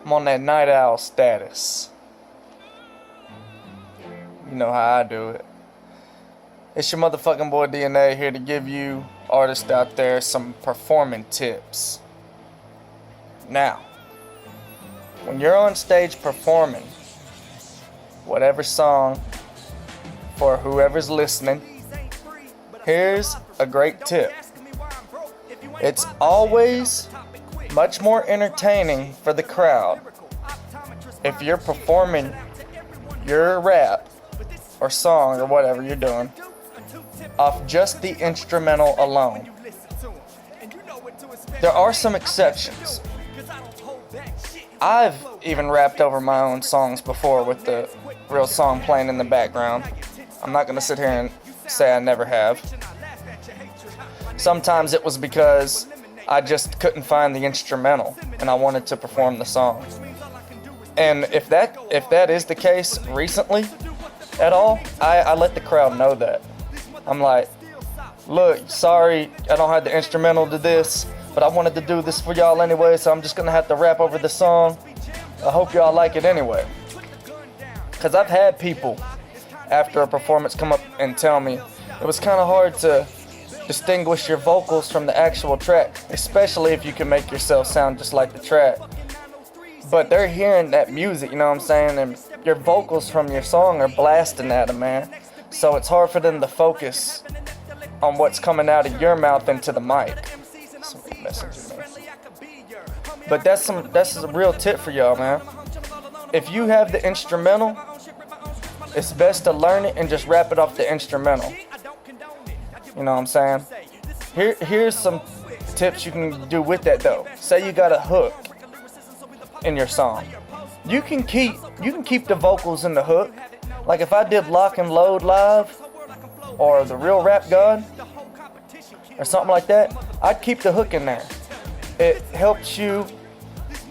I'm on that night owl status. You know how I do it. It's your motherfucking boy DNA here to give you, artists out there, some performing tips. Now, when you're on stage performing whatever song for whoever's listening, here's a great tip. It's always much more entertaining for the crowd if you're performing your rap or song or whatever you're doing off just the instrumental alone. There are some exceptions. I've even rapped over my own songs before with the real song playing in the background. I'm not going to sit here and say I never have. Sometimes it was because I just couldn't find the instrumental and I wanted to perform the song. And if that is the case recently at all, I let the crowd know that. I'm like, look, sorry, I don't have the instrumental to this, but I wanted to do this for y'all anyway, so I'm just gonna have to rap over the song. I hope y'all like it anyway. Cause I've had people after a performance come up and tell me it was kind of hard to distinguish your vocals from the actual track, especially if you can make yourself sound just like the track. But they're hearing that music, you know what I'm saying? And your vocals from your song are blasting at them, man. So it's hard for them to focus on what's coming out of your mouth into the mic. But that's a real tip for y'all, man. If you have the instrumental, it's best to learn it and just rap it off the instrumental. You know what I'm saying? Here's some tips you can do with that though. Say you got a hook in your song. You can keep the vocals in the hook. Like if I did Lock and Load live or The Real Rap God or something like that, I'd keep the hook in there. It helps you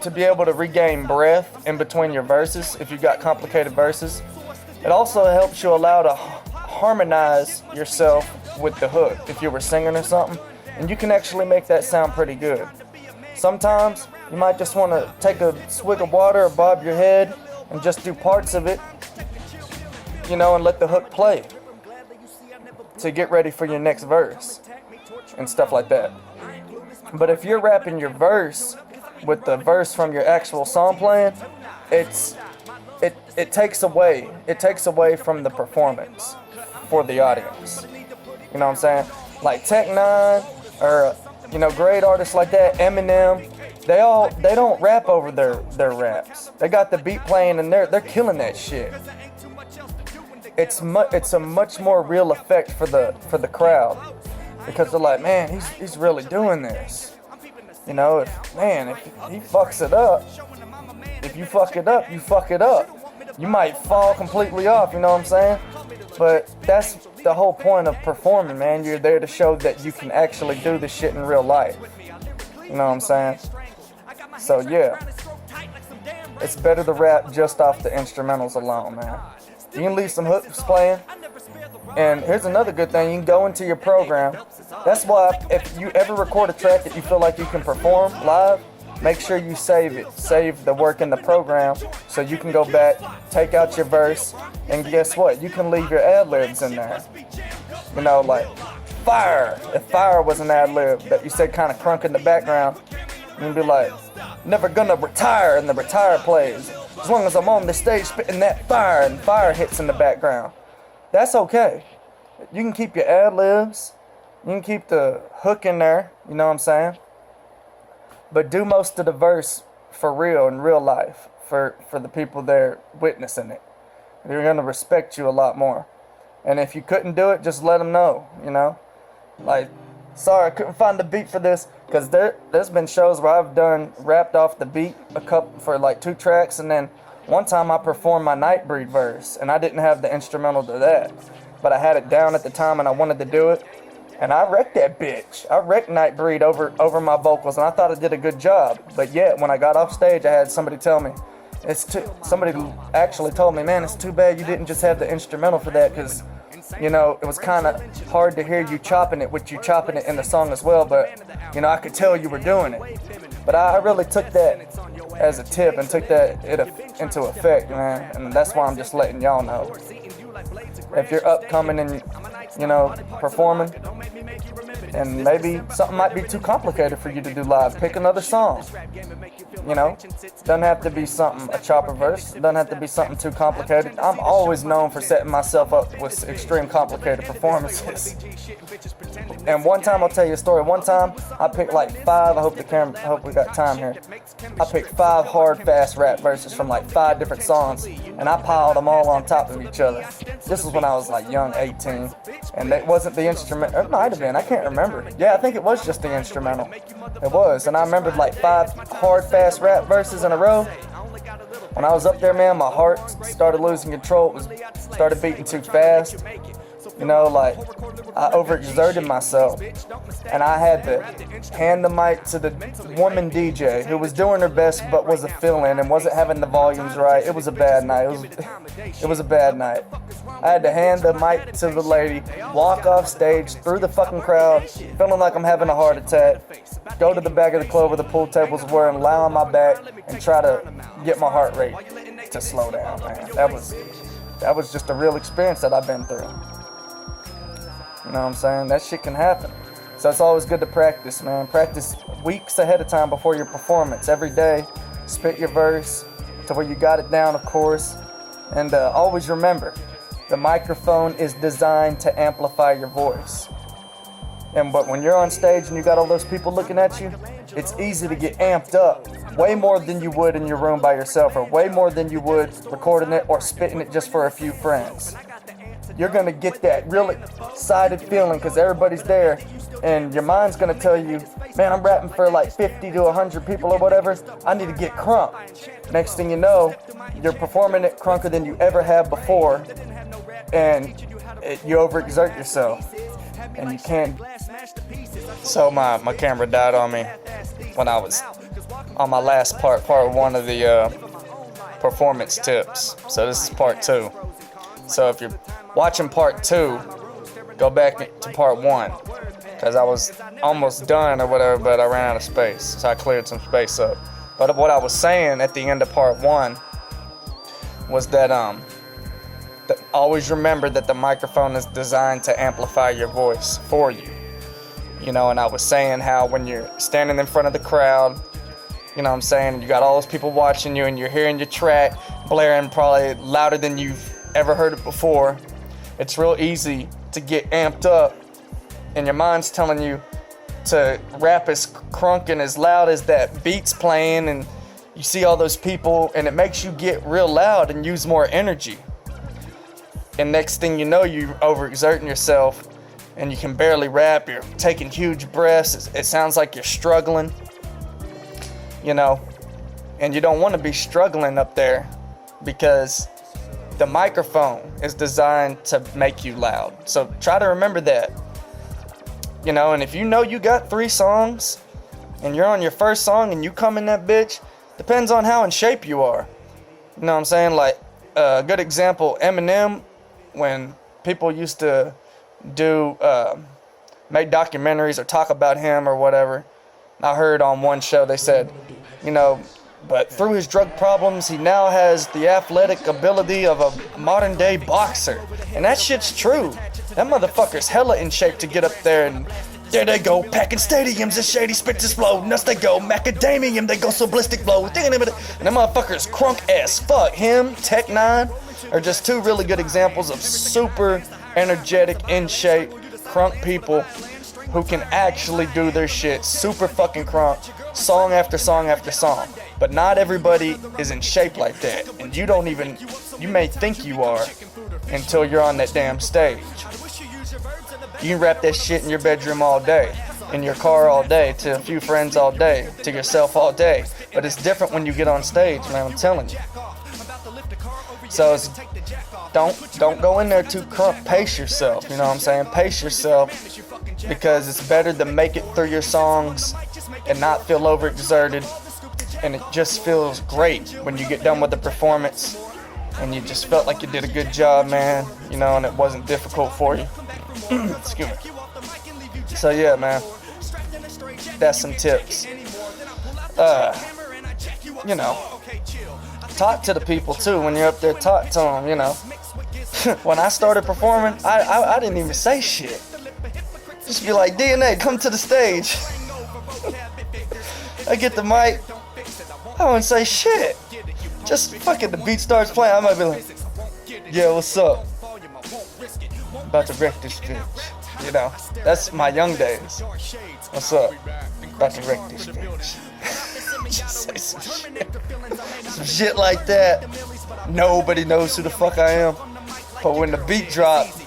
to be able to regain breath in between your verses if you've got complicated verses. It also helps you allow to harmonize yourself with the hook if you were singing or something, and you can actually make that sound pretty good. Sometimes you might just want to take a swig of water or bob your head and just do parts of it, you know, and let the hook play to get ready for your next verse and stuff like that. But if you're rapping your verse with the verse from your actual song playing, it takes away from the performance for the audience. You know what I'm saying? Like Tech Nine or great artists like that, Eminem, they don't rap over their raps. They got the beat playing and they're killing that shit. It's a much more real effect for the crowd because they're like, man, he's really doing this. You know, if he fucks it up, if you fuck it up, you fuck it up. You might fall completely off, you know what I'm saying? But that's the whole point of performing, man. You're there to show that you can actually do this shit in real life. You know what I'm saying? So yeah, it's better to rap just off the instrumentals alone, man. You can leave some hooks playing. And here's another good thing, you can go into your program. That's why if you ever record a track that you feel like you can perform live, make sure you save it. Save the work in the program so you can go back, take out your verse, and guess what? You can leave your ad-libs in there. You know, like fire. If fire was an ad-lib that you said kind of crunk in the background, you can be like, never gonna retire, and the retire plays. As long as I'm on the stage spitting that fire and fire hits in the background. That's okay. You can keep your ad-libs. You can keep the hook in there, you know what I'm saying? But do most of the verse for real in real life for the people there witnessing it. They're going to respect you a lot more. And if you couldn't do it, just let them know, you know? Like, sorry, I couldn't find the beat for this. Because there's been shows where I've rapped off the beat for like 2 tracks. And then one time I performed my Nightbreed verse. And I didn't have the instrumental to that. But I had it down at the time and I wanted to do it. And I wrecked that bitch. I wrecked Nightbreed over my vocals, and I thought I did a good job. But yet, when I got off stage, I had somebody tell me, somebody actually told me, man, it's too bad you didn't just have the instrumental for that, because, you know, it was kind of hard to hear you chopping it in the song as well, but, you know, I could tell you were doing it. But I really took that as a tip and took that into effect, man. And that's why I'm just letting y'all know. If you're upcoming and, you know, performing, and maybe something might be too complicated for you to do live, pick another song. You know, doesn't have to be something, a chopper verse, doesn't have to be something too complicated. I'm always known for setting myself up with extreme complicated performances. And one time, I'll tell you a story. One time, I picked like 5, I hope we got time here. I picked 5 hard, fast rap verses from like 5 different songs, and I piled them all on top of each other. This was when I was like young, 18, and that wasn't the instrument. It might have been, I can't remember. Yeah, I think it was just the instrumental. It was, and I remembered like 5 hard, fast rap verses in a row. When I was up there, man, my heart started losing control. Started beating too fast. You know, like, I overexerted myself, and I had to hand the mic to the woman DJ who was doing her best but was a fill-in and wasn't having the volumes right. It was a bad night. It was a bad night. I had to hand the mic to the lady, walk off stage through the fucking crowd, feeling like I'm having a heart attack, go to the back of the club where the pool tables were and lie on my back and try to get my heart rate to slow down, man. That was just a real experience that I've been through. You know what I'm saying? That shit can happen. So it's always good to practice, man. Practice weeks ahead of time before your performance. Every day, spit your verse to where you got it down, of course. And always remember, the microphone is designed to amplify your voice. But when you're on stage and you got all those people looking at you, it's easy to get amped up. Way more than you would in your room by yourself, or way more than you would recording it or spitting it just for a few friends. You're going to get that real excited feeling because everybody's there, and your mind's going to tell you, man, I'm rapping for like 50 to 100 people or whatever. I need to get crunk. Next thing you know, you're performing it crunker than you ever have before, and you overexert yourself, and you can't. So my camera died on me when I was on my last part 1 of the performance tips. So this is part 2. So if you're watching part 2, go back to part 1, because I was almost done or whatever, but I ran out of space, so I cleared some space up. But what I was saying at the end of part 1 was that always remember that the microphone is designed to amplify your voice for you. You know, and I was saying how when you're standing in front of the crowd, you know what I'm saying, you got all those people watching you and you're hearing your track blaring probably louder than you've ever heard it before, it's real easy to get amped up, and your mind's telling you to rap as crunk and as loud as that beat's playing, and you see all those people, and it makes you get real loud and use more energy. And next thing you know, you're overexerting yourself, and you can barely rap. You're taking huge breaths. It sounds like you're struggling, you know, and you don't want to be struggling up there, because the microphone is designed to make you loud. So try to remember that. You know, and if you know you got 3 songs and you're on your first song and you come in that bitch, depends on how in shape you are. You know what I'm saying? Like, a good example, Eminem, when people used to make documentaries or talk about him or whatever, I heard on one show they said, you know, but through his drug problems, he now has the athletic ability of a modern day boxer. And that shit's true. That motherfucker's hella in shape to get up there and there they go, packing stadiums and shady spits his flow. Nuts they go, macadamium, they go so ballistic blow. And that motherfucker's crunk as fuck. Him, Tech 9 are just 2 really good examples of super energetic, in shape, crunk people who can actually do their shit super fucking crunk, song after song after song. But not everybody is in shape like that, and you may think you are until you're on that damn stage. You can rap that shit in your bedroom all day, in your car all day, to a few friends all day, to yourself all day. But it's different when you get on stage, man, I'm telling you. So don't go in there too crunk. Pace yourself, you know what I'm saying? Pace yourself, because it's better to make it through your songs and not feel overexerted. And it just feels great when you get done with the performance and you just felt like you did a good job, man, you know, and it wasn't difficult for you. Excuse me. So yeah, man, that's some tips. you know, talk to the people too when you're up there. Talk to them, you know. When I started performing, I didn't even say shit. Just be like, DNA, come to the stage. I get the mic, I wouldn't say shit. Just fucking the beat starts playing, I might be like, yeah, what's up? About to wreck this bitch. You know, that's my young days. What's up? About to wreck this bitch. Just say some shit. Some shit like that. Nobody knows who the fuck I am. But when the beat dropped,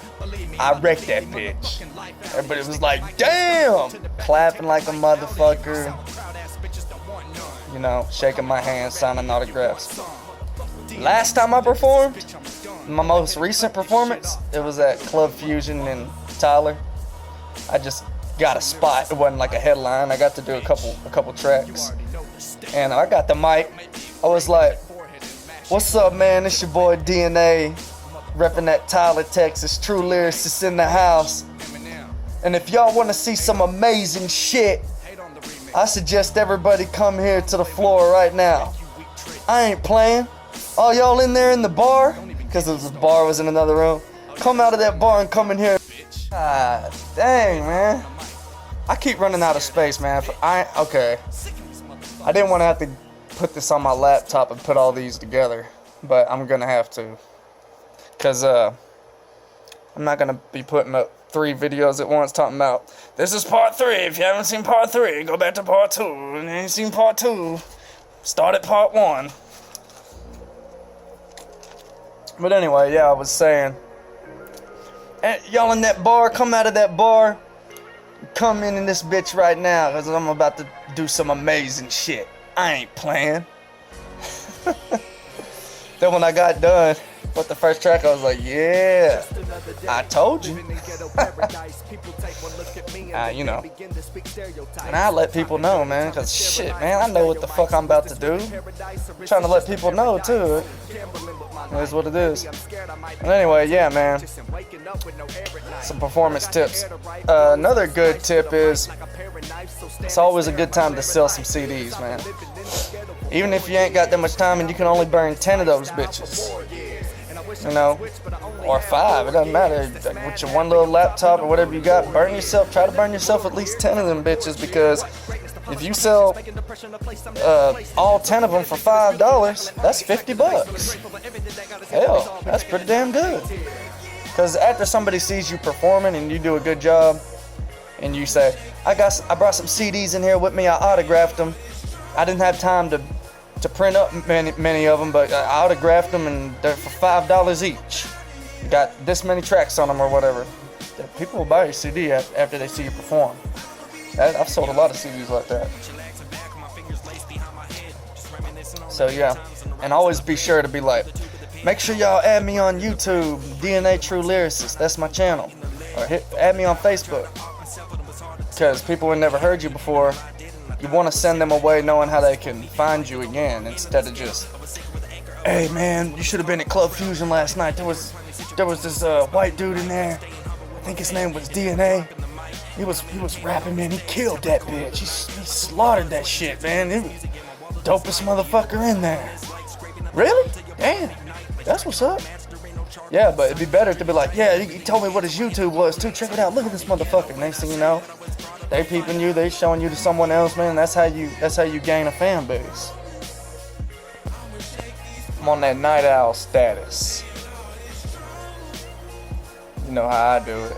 I wrecked that bitch. Everybody was like, damn! Clapping like a motherfucker. You know, shaking my hand, signing autographs. Last time I performed, my most recent performance, it was at Club Fusion in Tyler. I just got a spot. It wasn't like a headline. I got to do a couple tracks. And I got the mic. I was like, what's up, man? It's your boy DNA. Repping that Tyler, Texas. True Lyricist in the house. And if y'all want to see some amazing shit, I suggest everybody come here to the floor right now. I ain't playing. All y'all in there in the bar, because the bar was in another room, come out of that bar and come in here. God dang, man. I keep running out of space, man. Okay. I didn't want to have to put this on my laptop and put all these together, but I'm going to have to. Because I'm not going to be putting up 3 videos at once talking about, this is part 3. If you haven't seen part 3, go back to part 2. And you ain't seen part 2, start at part 1. But anyway, yeah, I was saying, y'all in that bar, come out of that bar, come in this bitch right now, because I'm about to do some amazing shit. I ain't playing. Then when I got done with the first track, I was like, yeah, I told you. You know. And I let people know, man, because shit, man, I know what the fuck I'm about to do. I'm trying to let people know, too. It is what it is. And anyway, yeah, man. Some performance tips. Another good tip is, it's always a good time to sell some CDs, man. Even if you ain't got that much time and you can only burn 10 of those bitches. You know, or 5, it doesn't matter. With your one little laptop or whatever you got, try to burn yourself at least 10 of them bitches, because if you sell all 10 of them for $5, that's $50. Hell, that's pretty damn good. Because after somebody sees you performing and you do a good job, and you say, I brought some CDs in here with me, I autographed them. I didn't have time to print up many of them, but I autographed them, and they're for $5 each. Got this many tracks on them or whatever. People will buy your CD after they see you perform. I've sold a lot of CDs like that. So yeah, and always be sure to be like, make sure y'all add me on YouTube, DNA True Lyricist. That's my channel. Or add me on Facebook, because people who never heard you before, you want to send them away knowing how they can find you again, instead of just, hey man, you should have been at Club Fusion last night. There was this white dude in there. I think his name was DNA. He was rapping, man. He killed that bitch. He slaughtered that shit, man. He was the dopest motherfucker in there. Really? Damn. That's what's up. Yeah, but it'd be better to be like, yeah, he told me what his YouTube was too. Check it out. Look at this motherfucker. Next thing you know, they peeping you. They showing you to someone else, man. That's how you gain a fan base. I'm on that night owl status. You know how I do it.